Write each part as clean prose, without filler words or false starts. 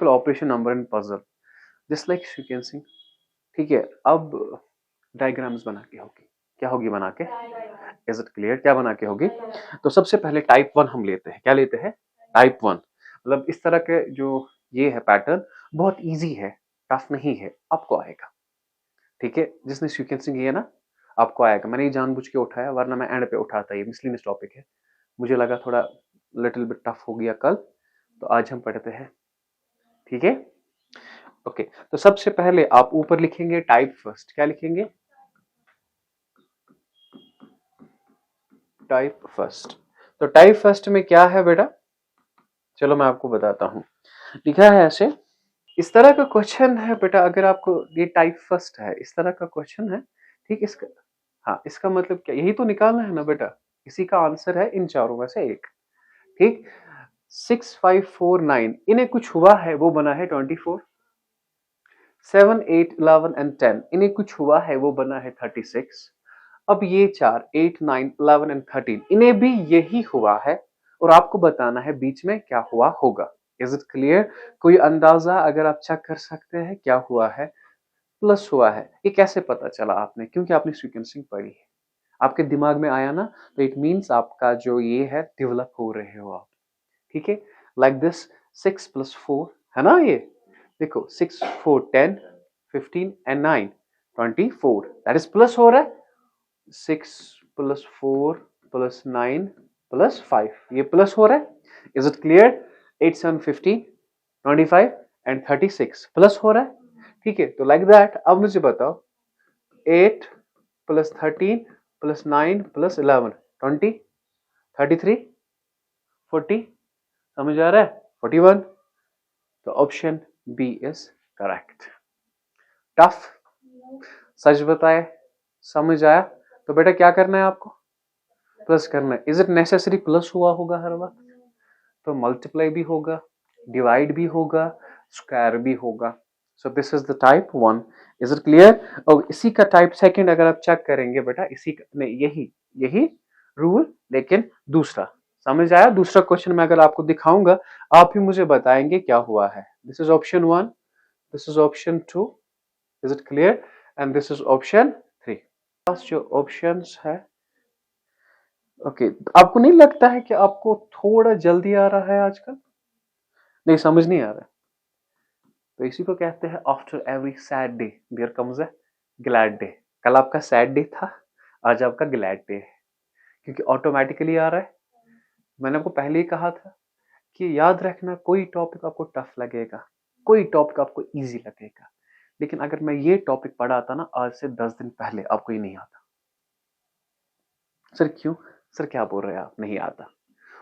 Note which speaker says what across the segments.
Speaker 1: Operation number in puzzle just like sequencing. ठीक है, अब डायग्राम्स बना के होगी, क्या होगी बना के, इज इट क्लियर, क्या बना के होगी। तो सबसे पहले टाइप 1 हम लेते हैं, क्या लेते हैं, टाइप 1। मतलब इस तरह के जो ये है पैटर्न बहुत इजी है, टफ नहीं है, आपको आएगा। ठीक है, जिसने सीक्वेंसिंग किया ना आपको आएगा। मैंने ये जानबूझ के उठाया, वरना मैं एंड पे उठाता, ये मिसलिनियस टॉपिक है, मुझे लगा थोड़ा लिटिल बिट टफ हो गया कल, तो आज हम पढ़ते हैं। ठीक है, ओके। तो सबसे पहले आप ऊपर लिखेंगे टाइप फर्स्ट, क्या लिखेंगे, टाइप फर्स्ट। तो टाइप फर्स्ट में क्या है बेटा, चलो मैं आपको बताता हूं। लिखा है ऐसे, इस तरह का क्वेश्चन है बेटा, अगर आपको ये टाइप फर्स्ट है, इस तरह का क्वेश्चन है, ठीक, इसका हाँ इसका मतलब क्या, यही तो निकालना है ना बेटा, इसी का आंसर है इन चारों में से एक। ठीक, 6 5 4 9 इन्हें कुछ हुआ है वो बना है 24। 7 8 11 एंड 10 इन्हें कुछ हुआ है वो बना है 36। अब ये चार 8 9 11 एंड 13 इन्हें भी यही हुआ है, और आपको बताना है बीच में क्या हुआ होगा। इज इट क्लियर, कोई अंदाजा अगर आप चेक कर सकते हैं क्या हुआ है, प्लस हुआ है, ये कैसे पता चला आपने, क्योंकि आपने सीक्वेंसिंग पढ़ी है, आपके दिमाग में आया ना, तो इट मींस आपका जो ये है डेवलप हो रहे हो आप। ठीक है, लाइक दिस 6 + 4 है ना, ये देखो 6 4 10 15 एंड 9 24, दैट इज प्लस हो रहा है। 6 + 4 + 9 + 5 ये प्लस हो रहा है। Is it clear, 8 7 15 25 and 36 plus हो रहा है। ठीक है, तो लाइक दैट अब मुझे बताओ 8 + 13 + 9 + 11 20 33 40, समझ आ रहा है, 41। तो option B is correct. Tough, सच बताए, समझ आया, तो बेटा क्या करना है आपको, प्लस करना है। इज इट नेसेसरी प्लस हुआ होगा हर वक्त, तो मल्टीप्लाई भी होगा, डिवाइड भी होगा, स्क्वायर भी होगा। सो this is the type 1। Is it clear. और इसी का टाइप सेकंड अगर आप चेक करेंगे बेटा, इसी का नहीं, यही यही रूल लेकिन दूसरा, समझ आया। दूसरा क्वेश्चन मैं अगर आपको दिखाऊंगा, आप ही मुझे बताएंगे क्या हुआ है। This is option 1, this is option 2, is it clear, and this is option 3। जो ऑप्शंस है, ओके, आपको नहीं लगता है कि आपको थोड़ा जल्दी आ रहा है आजकल, नहीं समझ नहीं आ रहा, तो इसी को कहते हैं after every sad day there comes a glad day. कल आपका सैड डे था, आज आपका ग्लैड डे है, क्योंकि ऑटोमेटिकली आ रहा है। मैंने आपको पहले ही कहा था कि याद रखना, कोई टॉपिक आपको टफ लगेगा, कोई टॉपिक आपको इजी लगेगा, लेकिन अगर मैं ये टॉपिक पढ़ाता ना आज से 10 दिन पहले, आपको ये नहीं आता। सर क्यों, सर क्या बोल रहे हैं आप, नहीं आता।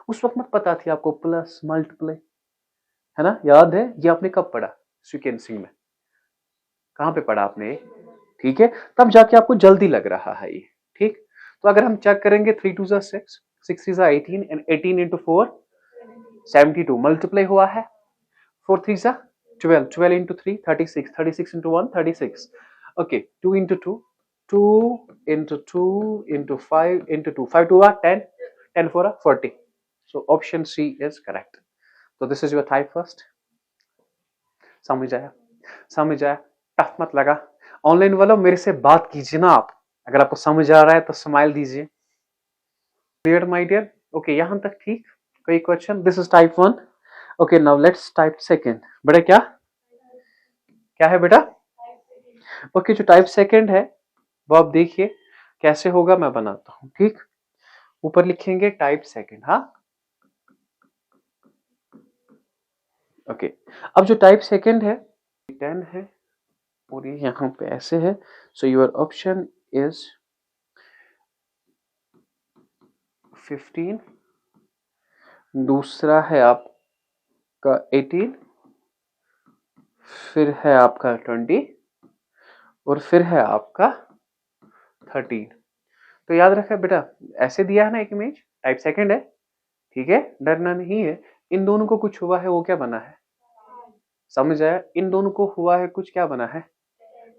Speaker 1: उस वक्त मत पता थी आपको प्लस मल्टीप्लाई, है ना, याद है, ये आपने कब पढ़ा, सीक्वेंसिंग में, कहां पे पढ़ा आपने, ठीक है, तब जाके आपको जल्दी लग रहा है ये। ठीक, तो अगर हम चेक करेंगे 3 2 6 6 3 18 एंड 18 into 4 72 मल्टीप्लाई हुआ है, 4 3 12 12 into 3 36 36 into 1 36, okay 2 into 2 2 into 2 into 5 into 2 5 2 10 10 4 40, so option C is correct. So this is your type first, समझ आया, समझ आया, टफ मत लगा। ऑनलाइन वालों मेरे से बात कीजिए ना आप, अगर आपको समझ आ रहा है तो स्माइल दीजिए। क्लियर माय डियर, ओके यहां तक ठीक, कोई question, this is type 1। Okay now let's type second. बेटा क्या क्या है बेटा, ओके जो टाइप सेकंड है वो आप देखिए कैसे होगा, मैं बनाता हूं। ठीक, ऊपर लिखेंगे टाइप सेकंड, हाँ ओके। अब जो टाइप सेकंड है 10 है, और ये यहाँ पे ऐसे है, सो योर ऑप्शन इज 15, दूसरा है आपका 18, फिर है आपका 20, और फिर है आपका 13। तो याद रखा बेटा, ऐसे दिया है ना एक इमेज, टाइप सेकंड है, ठीक है, डरना नहीं है। इन दोनों को कुछ हुआ है वो क्या बना है, समझ आया, इन दोनों को हुआ है कुछ, क्या बना है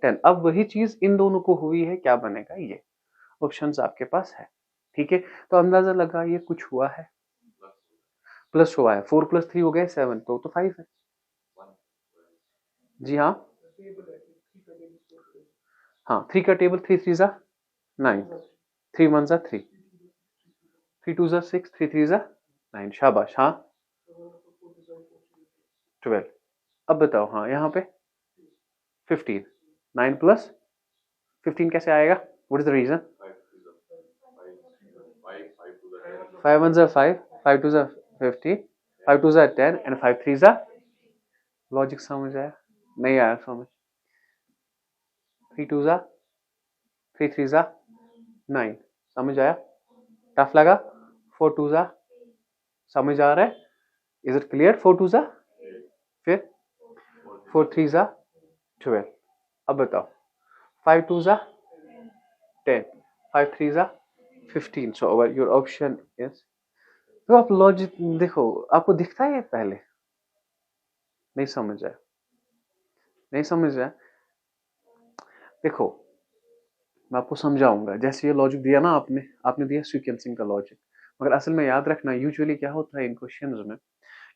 Speaker 1: 10। अब वही चीज इन दोनों को हुई है, क्या बनेगा, ये ऑप्शंस आपके पास है। ठीक है, तो अंदाजा लगा ये कुछ हुआ है, प्लस हुआ है, 4 + 3 हो गए 7, तो 5 है, जी हाँ, हाँ 3 का टेबल, 3 3 जा 9, 3 1 जा 3, 3 2 जा 6, 3 3 जा 9, शाबाश। हाँ 12। अब बताओ, हाँ यहाँ पे 15, 9 प्लस 15 कैसे आएगा? What is the reason? 5 1 जा 5, 5 2 जा 50, 5 2 जा 10 एंड 5 3 जा, लॉजिक समझ आया? नहीं आया समझ? 3 2 जा 3 3 जा 9, समझ आया? टफ लगा? 4 2 जा, समझ आ रहा है? Is it clear? 4 2 जा, फिर 4 3 जा 12। अब बताओ 5 2 जा 10, 5 3 जा 15, so your option is। तो आप लॉजिक देखो, आपको दिखता है पहले? नहीं समझ आया? नहीं समझ आया? देखो मैं आपको समझाऊंगा। जैसे ये लॉजिक दिया ना आपने, आपने दिया सीक्वेंसिंग का लॉजिक, मगर असल में याद रखना यूजुअली क्या होता है इन क्वेश्चंस में,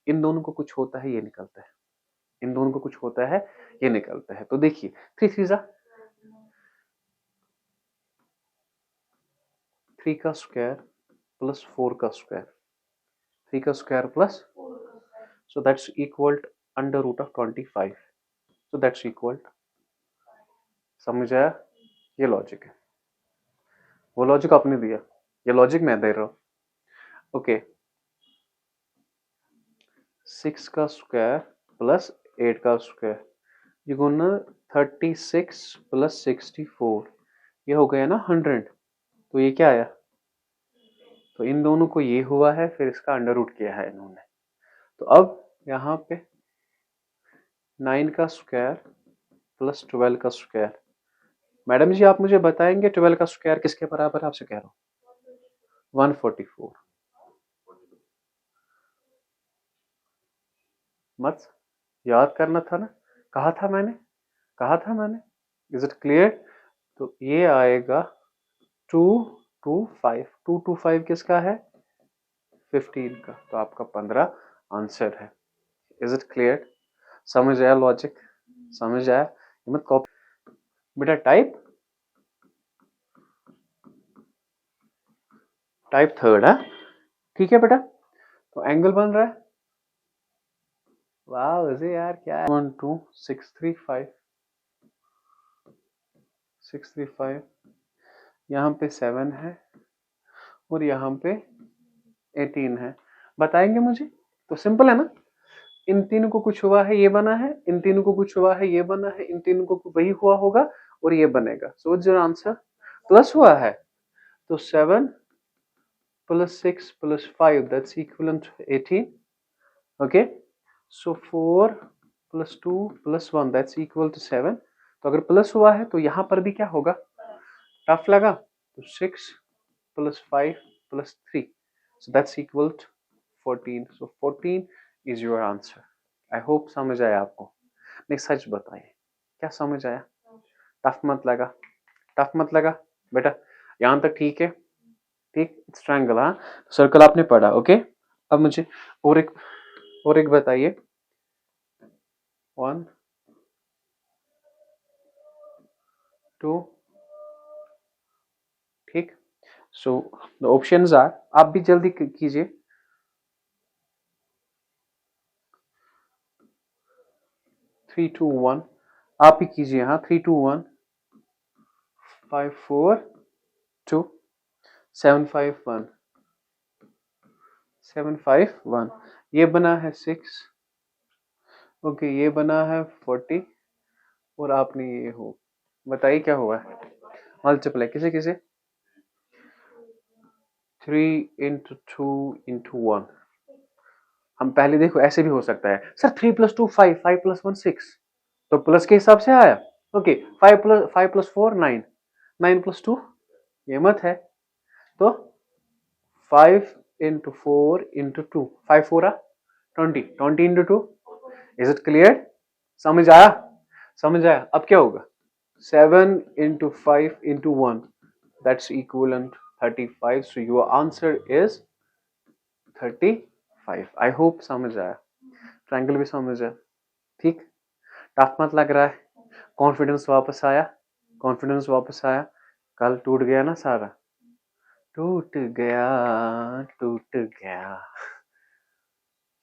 Speaker 1: इन दोनों को कुछ होता है ये निकलता है, इन दोनों को कुछ होता है ये निकलता है। तो देखिए 3 3 जा 3 का स्क्वायर प्लस 4 का स्क्वायर, 3 का square plus, so that's equal under root of 25, so that's equal. समझ आया? ये लॉजिक है, वो लॉजिक आपने दिया, ये लॉजिक मैं दे रहा हूं। ओके 6 का स्क्वायर प्लस 8 का स्क्वायर, ये गुना 36 प्लस 64, ये हो गया ना 100। तो ये क्या आया? तो इन दोनों को ये हुआ है, फिर इसका अंडर रूट किया है इन्होंने। तो अब यहाँ पे 9 का स्क्वायर प्लस 12 का स्क्वायर, मैडम जी आप मुझे बताएंगे 12 का स्क्वायर किसके बराबर है? आपसे कह रहा हूँ 144। मत याद करना था ना, कहा था मैंने, कहा था मैंने। Is it clear? तो ये आएगा 225, 225 किसका है? 15 का, तो आपका 15 आंसर है। Is it clear? समझ आया लॉजिक? समझ आया? मत कॉपी बेटा। टाइप टाइप थर्ड है, ठीक है बेटा। तो एंगल बन रहा है, वाह वैसे यार क्या है, 1 2 635, 635, यहाँ पे 7 है और यहाँ पे 18 है। बताएंगे मुझे? तो सिंपल है ना, इन तीनों को कुछ हुआ है ये बना है, इन तीनों को कुछ हुआ है ये बना है, इन तीनों को वही हुआ होगा और ये बनेगा। सो जो आंसर प्लस हुआ है, तो 7 plus 6 plus 5 that's equivalent 18। Okay so 4 plus 2 plus 1 that's equal to 7। तो अगर प्लस हुआ है तो यहाँ पर भी क्या होगा? टफ लगा? तो 6 plus 5 plus 3, so that's equal to 14, so 14 is your answer। I hope समझ आया आपको? नहीं सच बताइए, क्या समझ आया? टफ मत लगा? टफ मत लगा बेटा? यहाँ तक ठीक है? ठीक, ट्रायंगल, हाँ सर्कल आपने पढ़ा। ओके अब मुझे और एक बताइए। 1 2, ठीक। सो द ऑप्शंस आर, आप भी जल्दी कीजिए। 3 2 1, आप ही कीजिए। हाँ 3 2 1 5 4 2 7 5 1 7 5 1, ये बना है 6। ओके ये बना है 40 और आपने ये हो, बताइए क्या हुआ है? मल्टीप्लाई किसे किसे? 3 इंटू 2 इंटू 1। हम पहले देखो ऐसे भी हो सकता है सर, 3 प्लस 2 5, 5 प्लस 1 6, तो प्लस के हिसाब से आया। ओके 5 प्लस 4 9, 9 प्लस 2 ये मत है, तो 5 into 4 into 2, 5 4 20, 20 into 2। Is it clear? समझ आया? समझ आया? अब क्या होगा? 7 into 5 into 1 that's equivalent 35, so your answer is 35। I hope समझ आया, ट्रायंगल भी समझ आया। ठीक, टफ मत लग रहा है? कॉन्फिडेंस वापस आया? कॉन्फिडेंस वापस आया? कल टूट गया ना सारा, टूट गया, टूट गया।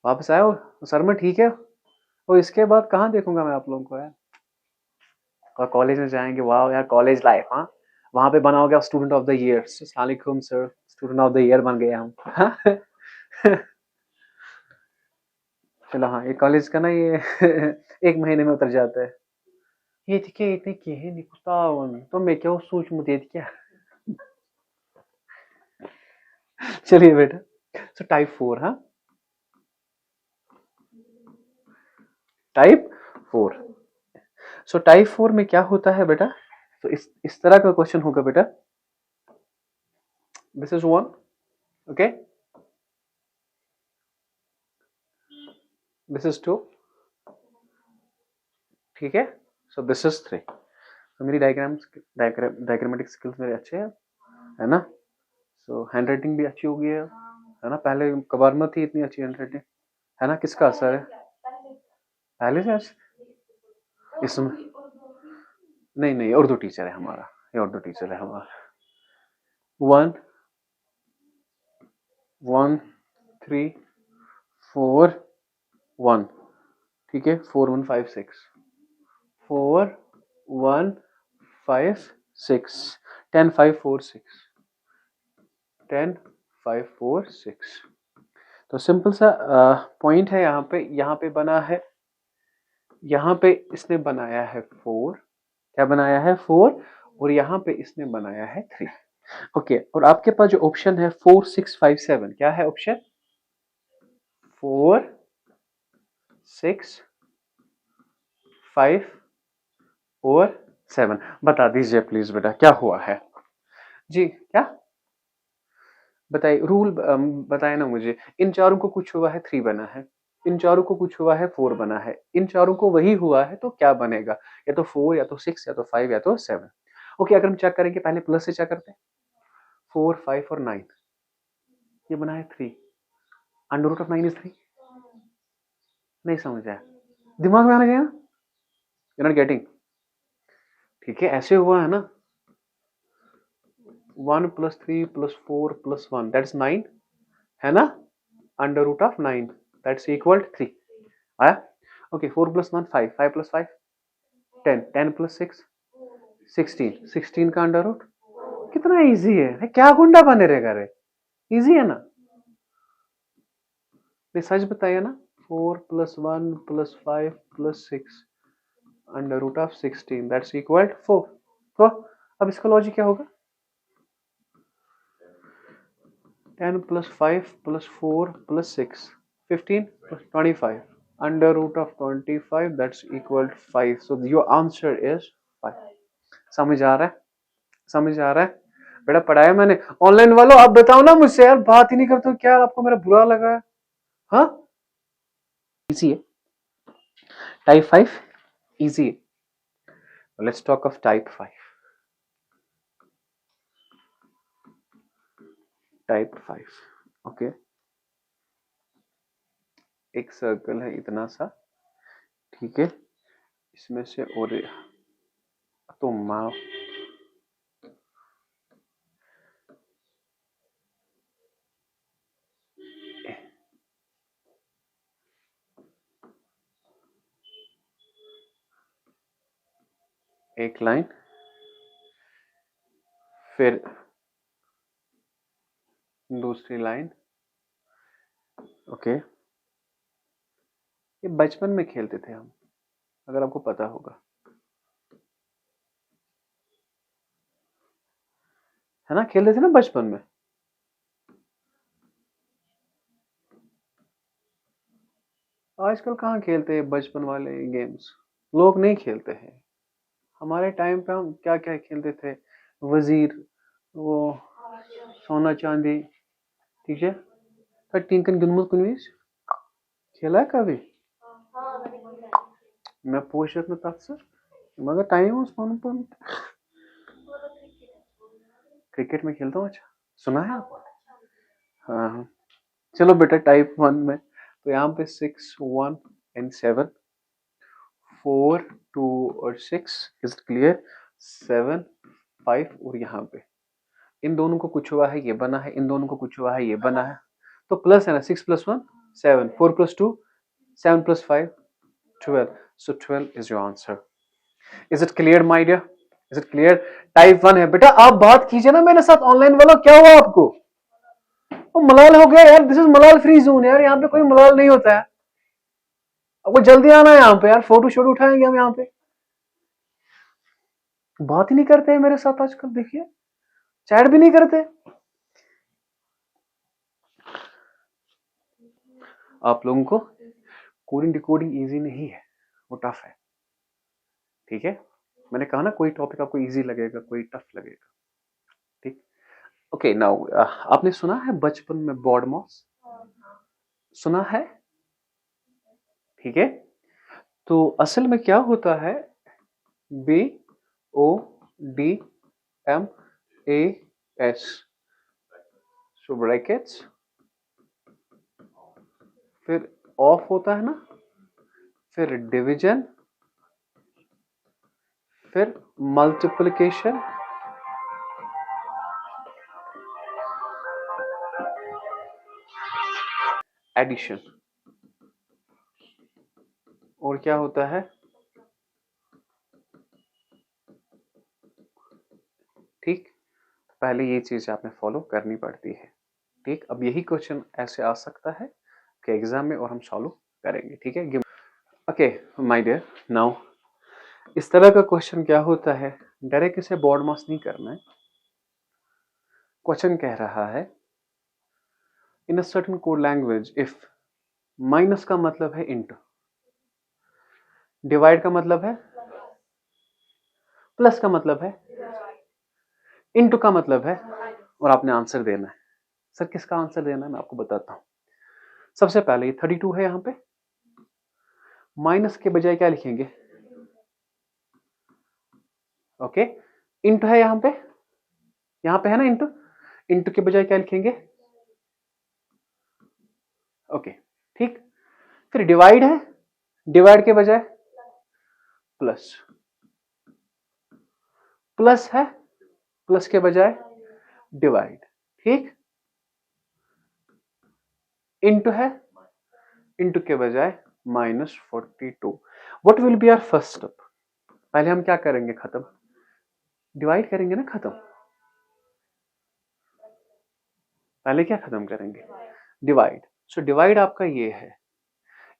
Speaker 1: वापस आया वो सर में, ठीक है। और इसके बाद कहाँ देखूंगा मैं आप लोगों को यार? और कॉलेज में जाएंगे, वाह यार कॉलेज लाइफ, हाँ वहां पे बना हो गया स्टूडेंट ऑफ द ईयर, सलामकुम sir, student of the year बन गए हम। हाँ? चलो हाँ, ये कॉलेज का ना ये एक महीने में उतर जाता है। ये देखिए इतने के है निकुता तो मैं क्या सोच मुझे क्या। चलिए बेटा, सो टाइप 4, हाँ टाइप 4। सो टाइप 4 में क्या होता है बेटा? तो इस तरह का क्वेश्चन होगा बेटा, this is 1, okay, this is 2, ठीक है, सो दिस इज 3। तो मेरी डायग्रामेटिक स्किल्स मेरे अच्छे हैं, है ना? सो हैंड राइटिंग भी अच्छी हो गई है ना? पहले कबार में थी इतनी अच्छी हैंड राइटिंग, है ना? किसका असर है? पहले से इसमें नहीं नहीं, उर्दू टीचर है हमारा, ये उर्दू टीचर है हमारा। 1 1 3 4 1, ठीक है, 4 1 5 6, 4 1 5 6, 10 5 4 6, 10 5 4 6। तो सिंपल सा पॉइंट है यहाँ पे बना है, यहाँ पे इसने बनाया है 4, क्या बनाया है 4, और यहाँ पे इसने बनाया है 3, ओके। और आपके पास जो ऑप्शन है 4 6 5 7, क्या है ऑप्शन? 4 6 5 और 7। बता दीजिए प्लीज बेटा क्या हुआ है जी, क्या बताइए रूल, बताए ना मुझे। इन चारों को कुछ हुआ है 3 बना है, इन चारों को कुछ हुआ है 4 बना है, इन चारों को वही हुआ है तो क्या बनेगा? या तो 4 या तो 6 या तो 5 या तो 7। ओके, अगर हम चेक करेंगे पहले प्लस से चेक करते हैं, 4 5 और 9, ये बना है 3, अंडर रूट ऑफ 9 इज 3। नहीं समझ आया? दिमाग में आना चाहिए ना, यू नॉट गेटिंग, ठीक है ऐसे हुआ है ना, 1 + 3 + 4 + 1 दैट्स 9, है ना? Under root of 9 that's equal 3 आया? ओके, 4 + 1 5, 5 + 5 10, 10 + 6 16, 16 का अंडर रूट। कितना इजी है, क्या गुंडा बने रहेगा रे, इजी है ना? नहीं सच बताइए ना, 4 + 1 + 5 + 6 under root of 16 that's equal 4। तो अब इसका लॉजिक क्या होगा? 10 + 5 + 4 + 6 15 + 25 under root of 25 that's equal to 5, so your answer is 5। समझ आ रहा है? समझ आ रहा है बेटा? पढ़ाया मैंने। ऑनलाइन वालों आप बताओ ना मुझसे यार, बात ही नहीं करते हो क्या? आपको मेरा बुरा लगा है? हाँ इजी है, टाइप 5 इजी है। Let's talk of type 5। Type 5, okay, एक सर्कल है इतना सा, ठीक है, इसमें से और तो माँ एक लाइन, फिर दूसरी लाइन, ओके। ये बचपन में खेलते थे हम, अगर आपको पता होगा, है ना? खेलते थे ना बचपन में। आजकल कहाँ खेलते हैं बचपन वाले गेम्स, लोग नहीं खेलते हैं। हमारे टाइम पे हम क्या क्या खेलते थे, वजीर, वो सोना चांदी, ठीक है, टिंकन गुनमुत कुनवीस खेला है कभी? मैं पूछ रहा था सर, मगर टाइम उस फोन पर क्रिकेट में खेलता हूँ। अच्छा, सुना है आपको? हाँ हाँ। चलो बेटा टाइप 1 में, तो यहाँ पे 6 1 and 7, 4 2 और 6, इज इट क्लियर? 7 5 और यहाँ पे इन दोनों को कुछ हुआ है, ये बना है, इन दोनों को कुछ हुआ है, ये बना है, तो प्लस है ना, 6 + 1 7, 4 + 2 7 + 5 12, so 12 is your answer. Is it clear my dear? Is it clear? Type 1 है बेटा। आप बात कीजिए ना मेरे साथ, ऑनलाइन वालों, क्या हुआ आपको? वो मलाल हो गया यार, दिस इज मलाल फ्री जोन यार, यहाँ पे कोई मलाल नहीं होता है। आपको जल्दी आना है यहाँ पे यार, फोटो शोटो उठाएंगे हम यहाँ पे। बात ही नहीं करते हैं मेरे साथ आजकल, देखिए चैट भी नहीं करते। आप लोगों को कोडिंग डिकोडिंग इजी नहीं है, वो टफ है, ठीक है? मैंने कहा ना, कोई टॉपिक आपको इजी लगेगा, कोई टफ लगेगा, ठीक? ओके नाउ, आपने सुना है बचपन में बॉड मॉस? सुना है, ठीक है? तो असल में क्या होता है, BODMAS, सो ब्रैकेट्स, फिर ऑफ होता है ना, फिर डिवीजन, फिर मल्टीप्लिकेशन, एडिशन, और क्या होता है, ठीक? पहले ये चीज आपने फॉलो करनी पड़ती है, ठीक? अब यही क्वेश्चन ऐसे आ सकता है कि एग्जाम में, और हम सॉल्व करेंगे, ठीक है? ओके माय डियर, नाउ इस तरह का क्वेश्चन क्या होता है, डायरेक्ट इसे बॉड मास नहीं करना है। क्वेश्चन कह रहा है, in a certain code language if, minus का मतलब है इंटू, डिवाइड का मतलब है प्लस, का मतलब है इंटू, का मतलब है, और आपने आंसर देना है। सर किसका आंसर देना है, मैं आपको बताता हूं। सबसे पहले ये 32 है, यहां पे माइनस के बजाय क्या लिखेंगे, ओके, इंटू है यहां पे है ना इंटू, इंटू के बजाय क्या लिखेंगे, ओके, ठीक? फिर डिवाइड है, डिवाइड के बजाय प्लस, प्लस है, प्लस के बजाय डिवाइड, ठीक? इंटू है, इंटू के बजाय -42। What will be our first step? पहले हम क्या करेंगे, खत्म, डिवाइड करेंगे ना, खत्म। पहले क्या खत्म करेंगे, डिवाइड। सो डिवाइड आपका ये है,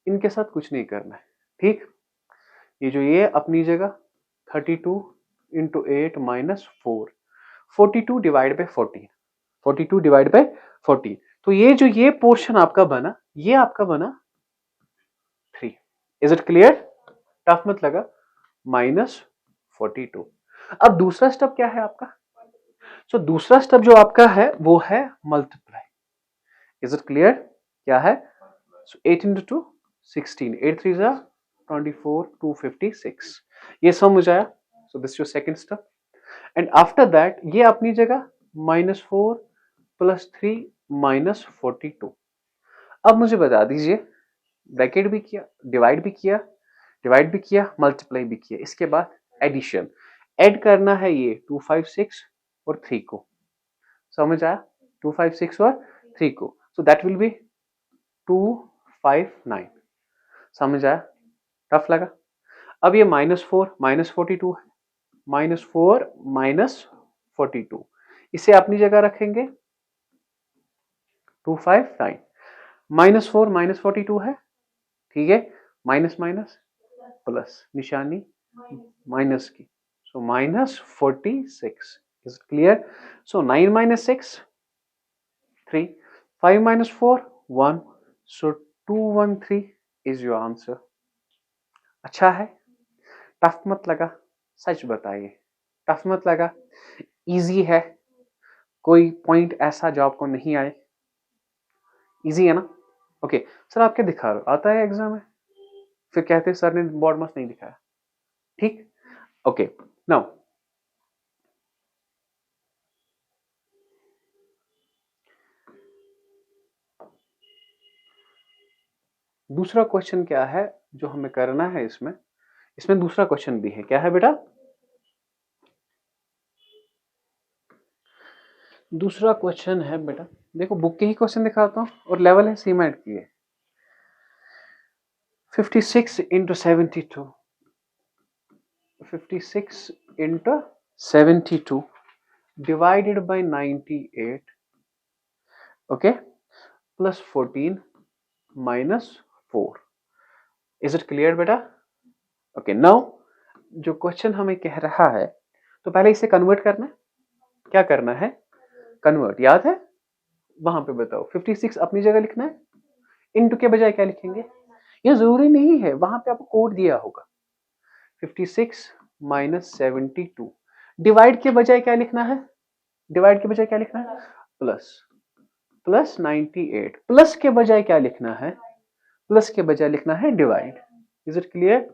Speaker 1: इनके साथ कुछ नहीं करना है, ठीक? ये जो ये अपनी जगह 32 into 8 -4, 42 divide by 14, 42 divide by 14, तो ये जो ये पोर्शन आपका बना, ये आपका बना 3। Is it clear? टफ मत लगा, -42। अब दूसरा स्टेप क्या है आपका? सो दूसरा स्टेप जो आपका है वो है मल्टीप्लाई। Is it clear? क्या है? सो 8 इंटू 2 16, 8 3 जा 24, 256, ये समझ आया? So this your second step. And after that ये अपनी जगह -4 + 3 -42। अब मुझे बता दीजिए, ब्रैकेट भी किया, डिवाइड भी किया, मल्टीप्लाई भी किया, इसके बाद एडिशन, ऐड करना है ये 256 और 3 को, समझ आया? 256 और 3 को, सो दैट विल बी 259, समझ आया? टफ लगा? अब ये -4 -42 है, -4 -42, इसे अपनी जगह रखेंगे 259, -4 -42 है, ठीक है? माइनस माइनस प्लस, निशानी माइनस की, सो -46। Is clear? So 9 - 6 3, 5 - 4 1, so 213 is your answer. अच्छा है? टफ मत लगा? सच बताइए, टफ मत लगा? इजी है? कोई पॉइंट ऐसा जो आपको नहीं आए? इजी है ना? ओके सर, आप क्या दिखा रहे हो, आता है एग्जाम में, फिर कहते सर ने बॉड मास नहीं दिखाया, ठीक? ओके नाउ दूसरा क्वेश्चन क्या है जो हमें करना है इसमें इसमें दूसरा क्वेश्चन भी है, क्या है बेटा? दूसरा क्वेश्चन है बेटा, देखो बुक के ही क्वेश्चन दिखाता हूं और लेवल है सीमेंट की है। 56 into 72, 56 into 72 divided by 98, okay, plus 14 minus 4। Is it clear बेटा? ओके, नाउ जो क्वेश्चन हमें कह रहा है, तो पहले इसे कन्वर्ट करना है। क्या करना है? कन्वर्ट, याद है? वहां पे बताओ। 56 अपनी जगह लिखना है, इनटू के बजाय क्या लिखेंगे? ये जरूरी नहीं है, वहां पे आपको कोड दिया होगा। 56 माइनस 72 डिवाइड के बजाय क्या लिखना है? डिवाइड के बजाय क्या लिखना है? Plus, plus 98। प्लस के बजाय क्या लिखना है? प्लस के बजाय लिखना है divide. Is it clear?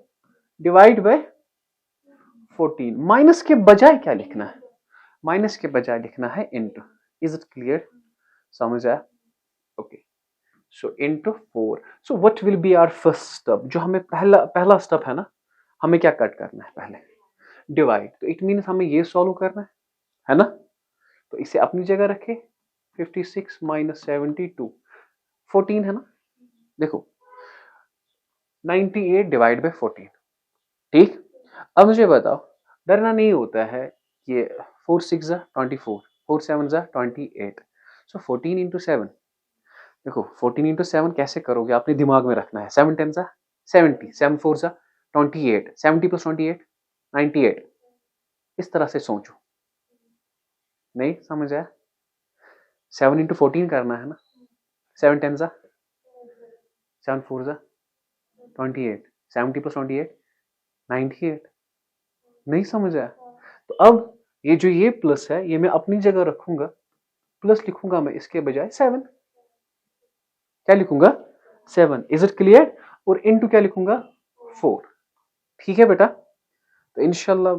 Speaker 1: Divide by 14। Minus के बजाय क्या लिखना है? माइनस के बजाय लिखना है इंटू। Is it clear? समझ आया? Okay, so into 4। So what will be our first step? जो हमें पहला स्टेप है ना, हमें क्या कट करना है? पहले डिवाइड। तो इट मीन्स हमें ये सॉल्व करना है ना? तो इसे अपनी जगह रखे। 56 माइनस 72 14 है ना? देखो 98 डिवाइड बाय 14, ठीक। अब मुझे बताओ, डरना नहीं होता है। ये 4 6 24, 4 7 28, सो 14 इंटू 7। देखो 14 इंटू 7 कैसे करोगे, अपने दिमाग में रखना है। 7 10 70, 7 4 28, 70 प्लस 28 98। इस तरह से सोचो। नहीं समझ आया? 7 इंटू 14 करना है ना। 7 10 7 4 28, 70 प्लस 28 98। नहीं समझ आया? तो अब ये प्लस है, ये मैं अपनी जगह रखूंगा। प्लस लिखूंगा मैं इसके बजाय 7। क्या लिखूंगा? 7। Is it clear? और इनटू क्या लिखूंगा? 4। ठीक है बेटा? तो इंशाल्लाह,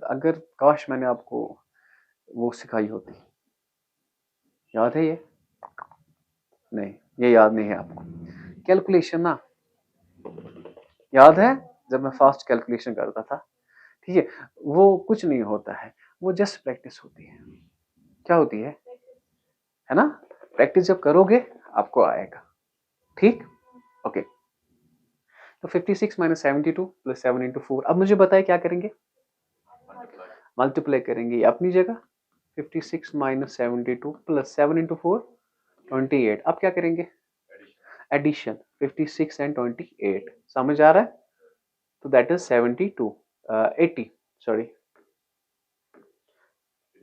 Speaker 1: अगर काश मैंने आपको वो सिखाई होती। याद है ये? नहीं, ये याद नहीं है आपको। कैलकुलेशन ना याद है? जब मैं फास्ट कैलकुलेशन करता था, ठीक है, वो कुछ नहीं होता है, वो जस्ट प्रैक्टिस होती है। क्या होती है ना? प्रैक्टिस जब करोगे आपको आएगा। ठीक, ओके। तो 56 माइनस 72 प्लस 7 इंटू 4। अब मुझे बताए क्या करेंगे? मल्टीप्लाई करेंगे अपनी जगह। 56 माइनस 72 प्लस 7 इंटू 4 28। अब क्या करेंगे? एडिशन। 56 एंड 28 समझ आ रहा है? तो that is 72 80 sorry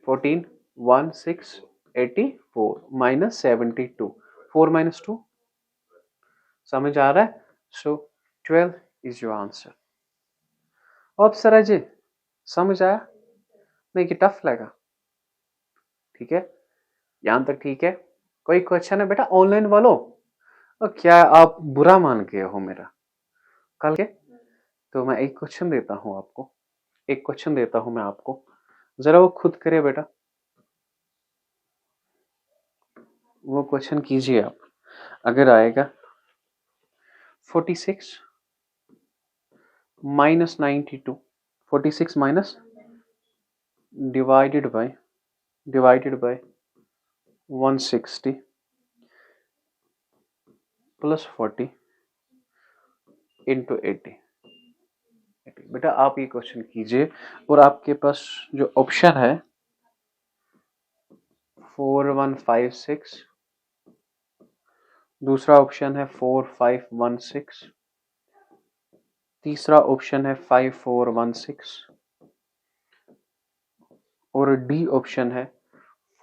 Speaker 1: 14 1 6 84 minus 72। 4 minus 2 समझ आ रहा है? सो 12 इज योर आंसर। अब सर जी समझ आया? नहीं कि टफ लगा? ठीक है, यहां तक ठीक है। कोई क्वेश्चन है बेटा ऑनलाइन वालों? और क्या आप बुरा मान गए हो मेरा कल के? तो मैं एक क्वेश्चन देता हूं आपको, एक क्वेश्चन देता हूं मैं आपको, जरा वो खुद करे बेटा। वो क्वेश्चन कीजिए आप, अगर आएगा 46 minus 92, 46 minus divided by 160 plus 40 into 80। बेटा आप ये क्वेश्चन कीजिए और आपके पास जो ऑप्शन है 4156, दूसरा ऑप्शन है 4516, तीसरा ऑप्शन है 5416 और डी ऑप्शन है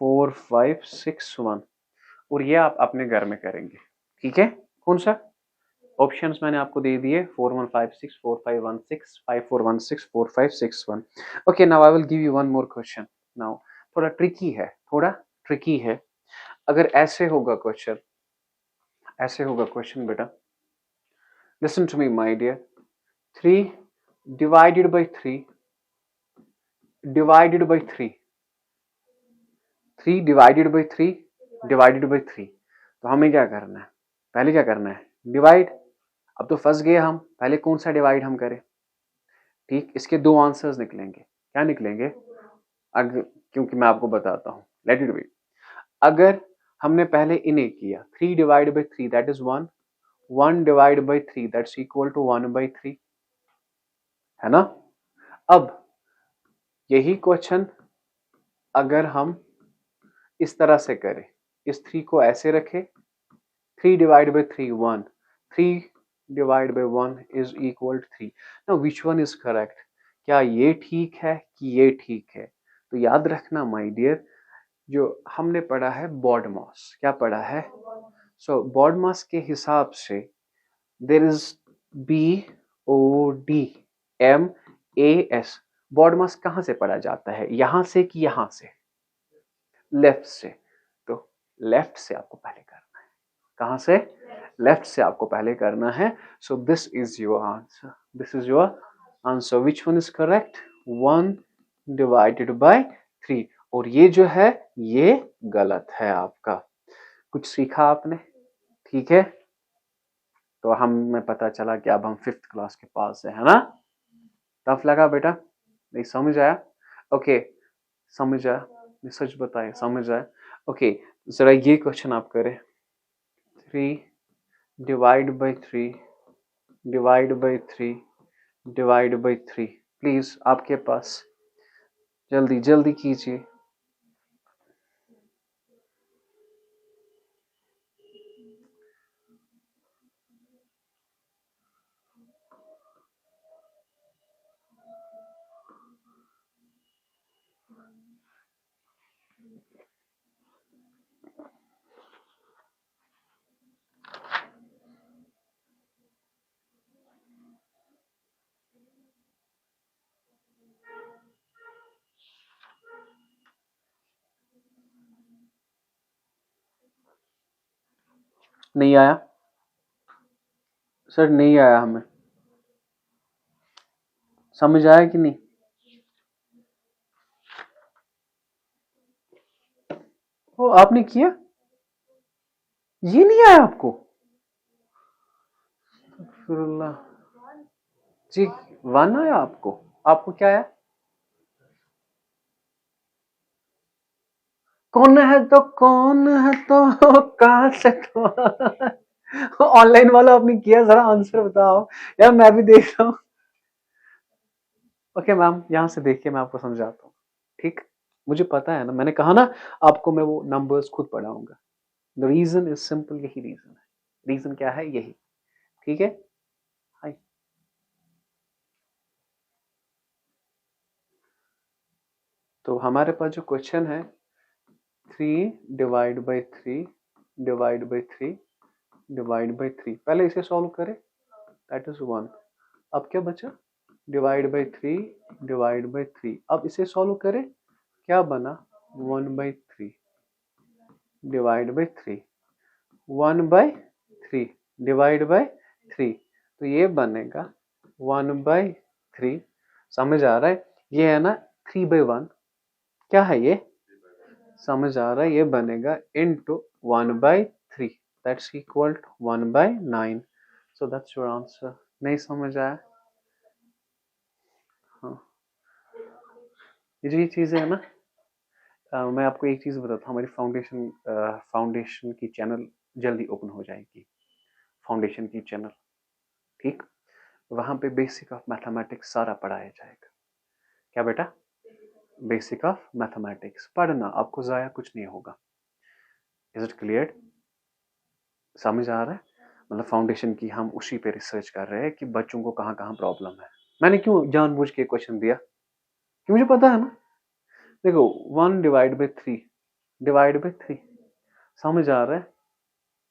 Speaker 1: 4561। और ये आप अपने घर में करेंगे, ठीक है? कौन सा? ऑप्शंस मैंने आपको दे दिए 4156, 4516, 5416, 4561। Okay, now I will give you one more question. Now थोड़ा ट्रिकी है, थोड़ा ट्रिकी है। अगर ऐसे होगा क्वेश्चन, ऐसे होगा क्वेश्चन बेटा, listen to me my dear. 3 divided by 3 divided by 3, 3 divided by 3 divided by 3। तो हमें क्या करना है? पहले क्या करना है? डिवाइड। अब तो फंस गए हम, पहले कौन सा डिवाइड हम करें? ठीक, इसके दो आंसर्स निकलेंगे। क्या निकलेंगे? अगर, क्योंकि मैं आपको बताता हूँ, लेट इट बी। अगर हमने पहले इन्हें किया 3 divide by 3 that is 1, 1 divide by 3 that's equal to 1/3, है ना? अब यही क्वेश्चन अगर हम इस तरह से करें, इस 3 को ऐसे रखें, 3 divide by 3 1, 3 divide by 1 is equal to 3। Now which one is correct? क्या ये ठीक है कि ये ठीक है? तो याद रखना माय डियर, जो हमने पढ़ा है बॉडमास, क्या पढ़ा है? सो बॉडमास के हिसाब से देयर इज BODMAS। बॉडमास कहां से पढ़ा जाता है? यहां से कि यहां से? लेफ्ट से। तो लेफ्ट से आपको पहले करना है। कहां से? लेफ्ट से आपको पहले करना है। सो this is your answer, this is your answer. Which one is correct? 1 divided by 3। और ये जो है ये गलत है आपका। कुछ सीखा आपने? ठीक है, तो हमें पता चला कि अब हम 5th क्लास के पास है ना? टफ लगा बेटा? नहीं समझ आया? ओके, समझ आया? सच बताए, समझ आया? ओके, जरा ये क्वेश्चन आप करें, 3 divide by 3 divide by 3 divide by 3। Please आपके पास, जल्दी जल्दी कीजिए। नहीं आया सर? नहीं आया हमें। समझ आया कि नहीं? वो आपने किया, ये नहीं आया आपको? अस्तगफिरुल्लाह। जी 1 आया आपको? आपको क्या आया? कौन है तो कौन है तो कहां से तो ऑनलाइन वाला आपने किया, जरा आंसर बताओ यार, मैं भी देख रहा हूँ। ओके मैम, यहां से देखिए, मैं आपको समझाता हूँ। ठीक, मुझे पता है ना, मैंने कहा ना आपको मैं वो नंबर्स खुद पढ़ाऊंगा। द रीजन इज सिंपल, यही रीजन है। रीजन क्या है? यही। ठीक है, हाय। तो हमारे पास जो क्वेश्चन है 3 divide by 3 divide by 3 divide by 3, पहले इसे सॉल्व करें, दैट इज 1। अब क्या बचा? Divide by 3 divide by 3। अब इसे सॉल्व करें, क्या बना? 1/3 डिवाइड बाई 3, 1/3 डिवाइड बाई 3। तो ये बनेगा 1/3। समझ आ रहा है? ये है ना 3/1, क्या है ये? समझ आ रहा है? ये बनेगा into 1/3 that's equal to 1/9। So that's your answer. नहीं समझ आया? हाँ, ये जो ये चीजें है ना, मैं आपको एक चीज बताता हूँ, हमारी फाउंडेशन की चैनल जल्दी ओपन हो जाएगी, फाउंडेशन की चैनल। ठीक, वहां पे बेसिक ऑफ मैथमेटिक्स सारा पढ़ाया जाएगा। क्या बेटा? बेसिक ऑफ मैथमेटिक्स पढ़ना, आपको जाया कुछ नहीं होगा। Is it clear? समझ आ रहा है? मतलब फाउंडेशन की हम उसी पे रिसर्च कर रहे हैं कि बच्चों को कहाँ कहाँ प्रॉब्लम है। मैंने क्यों जानबूझ के क्वेश्चन दिया? कि मुझे पता है ना। देखो 1 डिवाइड बाई 3 डिवाइड बाई 3, समझ आ रहा है?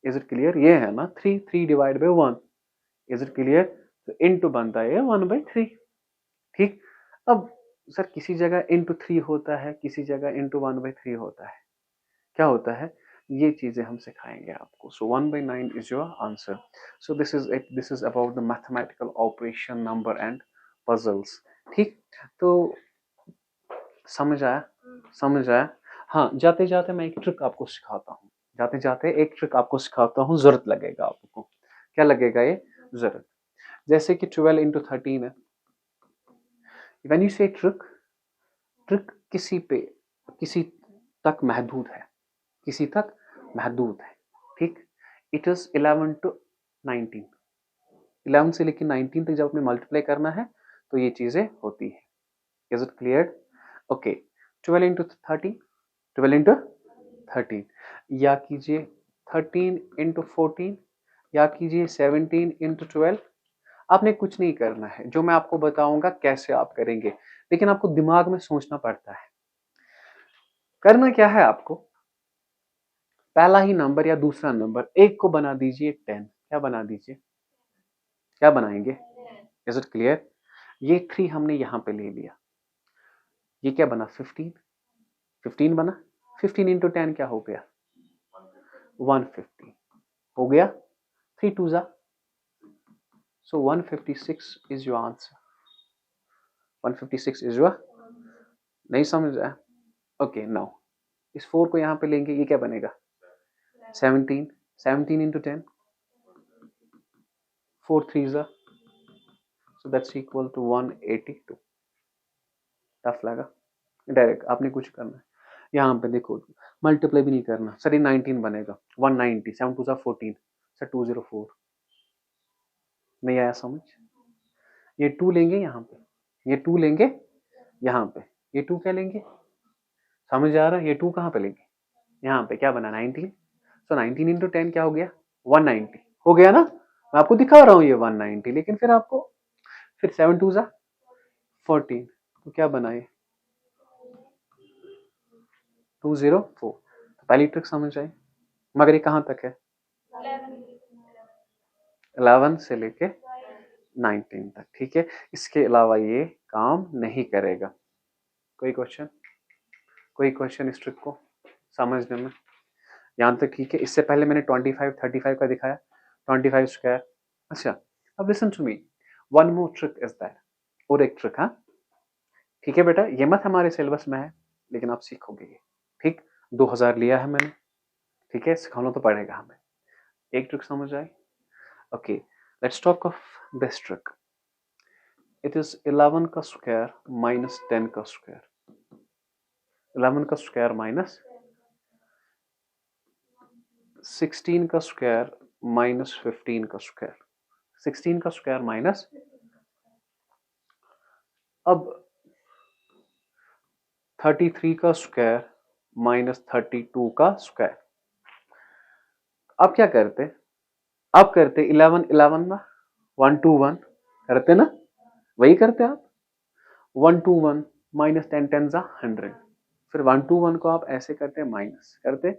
Speaker 1: Is it clear? ये है ना 3 divide by 1, is it clear? तो इनटू बनता है 1/3। ठीक, अब सर किसी जगह इनटू 3 होता है, किसी जगह इनटू 1/3 होता है, क्या होता है? ये चीजें हम सिखाएंगे आपको। सो 1/9 is your answer. So this is it, this is about the mathematical operation, number and puzzles. ठीक, तो समझ आया? समझ आया? हाँ, जाते जाते मैं एक ट्रिक आपको सिखाता हूँ, जाते जाते एक ट्रिक आपको सिखाता हूँ, जरूरत लगेगा आपको। क्या लगेगा ये? जरूरत। जैसे कि 12 इंटू 13 है, व्हेन यू से ट्रिक, ट्रिक किसी तक महदूद है, किसी तक महदूद है, ठीक। इट इज 11 to 19, 11 से लेकर 19 तक जब आपने मल्टीप्लाई करना है तो ये चीजें होती है। Is it clear? Okay, 12 into 30, 12 into 13, या कीजिए 13 इंटू 14, या कीजिए 17 इंटू 12। आपने कुछ नहीं करना है, जो मैं आपको बताऊंगा कैसे आप करेंगे, लेकिन आपको दिमाग में सोचना पड़ता है। करना क्या है आपको, पहला ही नंबर या दूसरा नंबर, एक को बना दीजिए 10। क्या बना दीजिए, क्या बनाएंगे? Is it clear? ये 3 हमने यहां पे ले लिया, ये क्या बना 15, 15 बना। 15 इंटू 10 क्या हो गया 150 हो गया, 3 2 जा, so 156 is your answer, 156 is your, नहीं समझ आया? ओके, नाउ इस 4 को यहां पे लेंगे, ये क्या बनेगा 17, 17 इंटू 10, 4 3 जा, so that's equal to 182। Tough लगा? डायरेक्ट आपने कुछ करना है, यहाँ पे देखो मल्टीप्लाई भी नहीं करना सर, ये 19 बनेगा 190, 7 2 14 सर 204। नहीं आया समझ? ये 2 लेंगे यहाँ पे, ये 2 लेंगे यहाँ पे, ये 2 क्या लेंगे, समझ आ रहा है? ये 2 कहाँ पे लेंगे, यहाँ पे क्या बना 19, सो 19 इंटू 10 क्या हो गया 190 हो गया ना। मैं आपको दिखा रहा हूँ ये 190, लेकिन फिर आपको फिर 7 2 14, तो क्या बनाए 204। तो पहली ट्रिक समझ आई, मगर ये कहाँ तक है 11 से लेके 19 तक, ठीक है। इसके अलावा ये काम नहीं करेगा। कोई क्वेश्चन, कोई क्वेश्चन इस ट्रिक को समझने में? यहाँ तक ठीक है। इससे पहले मैंने 25 35 का दिखाया, 25 स्क्वायर। अच्छा, अब listen to me, one more trick is that, और एक ट्रिक, हाँ ठीक है बेटा, ये मत हमारे सिलेबस में है, लेकिन आप सीखोगे ये, ठीक। 2000 लिया है मैंने, ठीक है, सिखाना तो पड़ेगा हमें। एक ट्रिक समझ आए? Okay, let's talk of this trick. It is 11 का स्क्वायर माइनस 10 का स्क्वायर, 11 का स्क्वायर माइनस 16 का स्क्वायर माइनस 15 का स्क्वायर, 16 का स्क्वायर माइनस, अब 33 का स्क्वायर माइनस 32 का स्क्वायर। आप क्या करते, आप करते 11 11 ना 1 2 1 करते ना, वही करते आप 1 2 1 माइनस 10 10 जा 100, फिर 1 2 1 को आप ऐसे करते माइनस करते।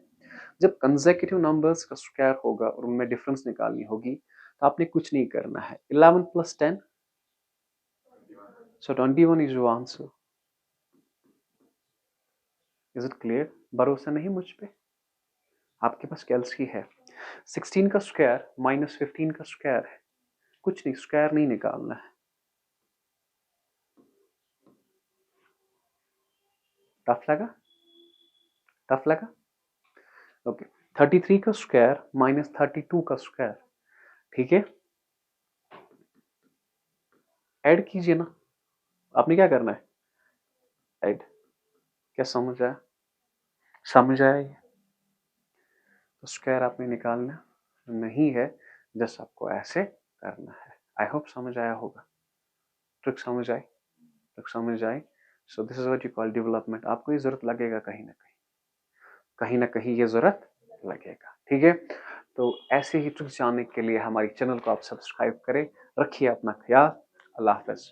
Speaker 1: जब कंसेक्यूटिव नंबर्स का स्क्वायर होगा और उनमें डिफरेंस निकालनी होगी, तो आपने कुछ नहीं करना है। 11 plus 10, so 21 is your answer। Is it clear? भरोसा नहीं मुझ पे? आपके पास कैलसी है। 16 का स्क्वायर माइनस 15 का स्क्वायर है, कुछ नहीं, स्क्वायर नहीं निकालना है। टफ लगा? टफ लगा? ओके, 33 का स्क्वायर माइनस 32 का स्क्वायर, ठीक है, ऐड कीजिए ना। आपने क्या करना है, ऐड। क्या समझ आया? समझ आया ये? तो स्क्वायर आपने निकालना नहीं है, जस्ट आपको ऐसे करना है। आई होप समझ आया होगा। ट्रिक समझ आई? ट्रिक समझ आई? So this is what you call development. आपको ये जरूरत लगेगा कहीं ना कहीं, कहीं ना कहीं ये जरूरत लगेगा, ठीक है। तो ऐसे ही ट्रिक्स जानने के लिए हमारी चैनल को आप सब्सक्राइब करें। रखिए अपना ख्याल। अल्लाह हाफ़िज़।